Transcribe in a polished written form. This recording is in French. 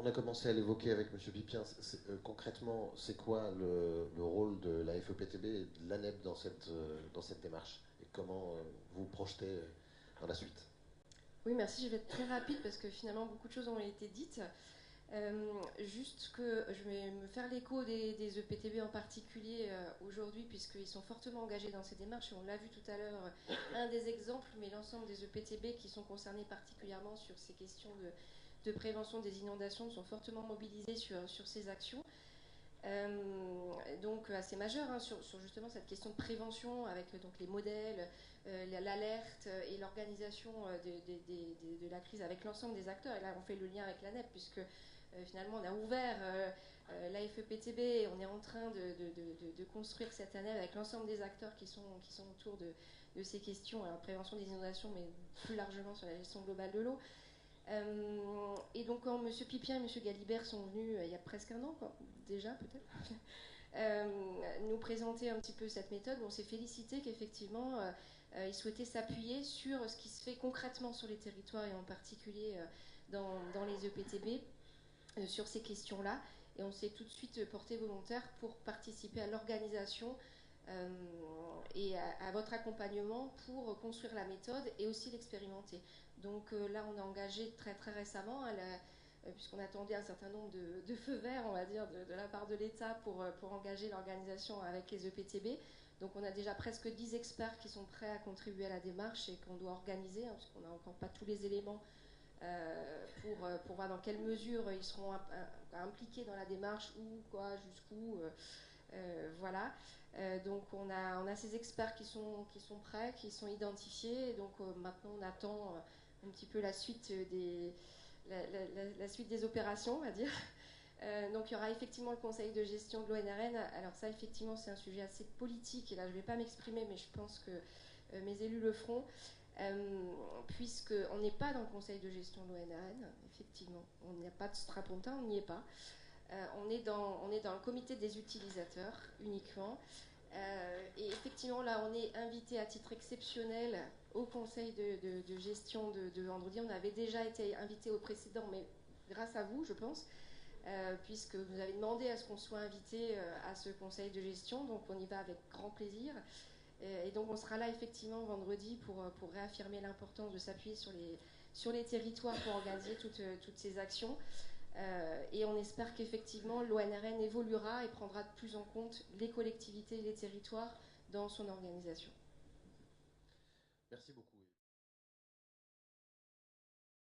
a commencé à l'évoquer avec M. Pipien. Concrètement, c'est quoi le rôle de la FEPTB et de l'ANEP dans cette démarche? Et comment vous vous projetez dans la suite? Oui, merci, je vais être très rapide parce que finalement beaucoup de choses ont été dites. Juste que je vais me faire l'écho des EPTB en particulier aujourd'hui, puisqu'ils sont fortement engagés dans ces démarches. Et on l'a vu tout à l'heure, un des exemples, mais l'ensemble des EPTB qui sont concernés particulièrement sur ces questions de prévention des inondations sont fortement mobilisés sur ces actions. Donc assez majeur sur justement cette question de prévention avec donc les modèles, l'alerte et l'organisation de la crise avec l'ensemble des acteurs. Et là on fait le lien avec l'ANEP puisque finalement on a ouvert la FEPTB, on est en train de construire cette année avec l'ensemble des acteurs qui sont autour de ces questions, alors prévention des inondations mais plus largement sur la gestion globale de l'eau. Et donc quand M. Pipien et M. Galibert sont venus il y a presque un an, quoi, déjà peut-être, nous présenter un petit peu cette méthode, on s'est félicité qu'effectivement ils souhaitaient s'appuyer sur ce qui se fait concrètement sur les territoires et en particulier dans les EPTB sur ces questions-là. Et on s'est tout de suite porté volontaire pour participer à l'organisation et à votre accompagnement pour construire la méthode et aussi l'expérimenter. Donc là, on a engagé très très récemment, puisqu'on attendait un certain nombre de feux verts, on va dire, de la part de l'État pour engager l'organisation avec les EPTB. Donc on a déjà presque 10 experts qui sont prêts à contribuer à la démarche et qu'on doit organiser, hein, puisqu'on n'a encore pas tous les éléments pour voir dans quelle mesure ils seront impliqués dans la démarche, où, quoi, jusqu'où. Voilà. Donc on a ces experts qui sont prêts, qui sont identifiés. Et donc maintenant on attend un petit peu la suite la suite des opérations, on va dire. Donc il y aura effectivement le conseil de gestion de l'ONRN. Alors ça effectivement c'est un sujet assez politique et là je ne vais pas m'exprimer mais je pense que mes élus le feront. Puisqu'on n'est pas dans le conseil de gestion de l'ONRN, effectivement, on n'y a pas de strapontin, on n'y est pas. On est dans le comité des utilisateurs uniquement. Et effectivement, là, on est invité à titre exceptionnel au conseil de gestion de vendredi. On avait déjà été invité au précédent, mais grâce à vous, je pense, puisque vous avez demandé à ce qu'on soit invité à ce conseil de gestion. Donc, on y va avec grand plaisir. Et donc, on sera là effectivement vendredi pour réaffirmer l'importance de s'appuyer sur les territoires pour organiser toutes ces actions. Et on espère qu'effectivement l'ONRN évoluera et prendra de plus en compte les collectivités et les territoires dans son organisation. Merci beaucoup.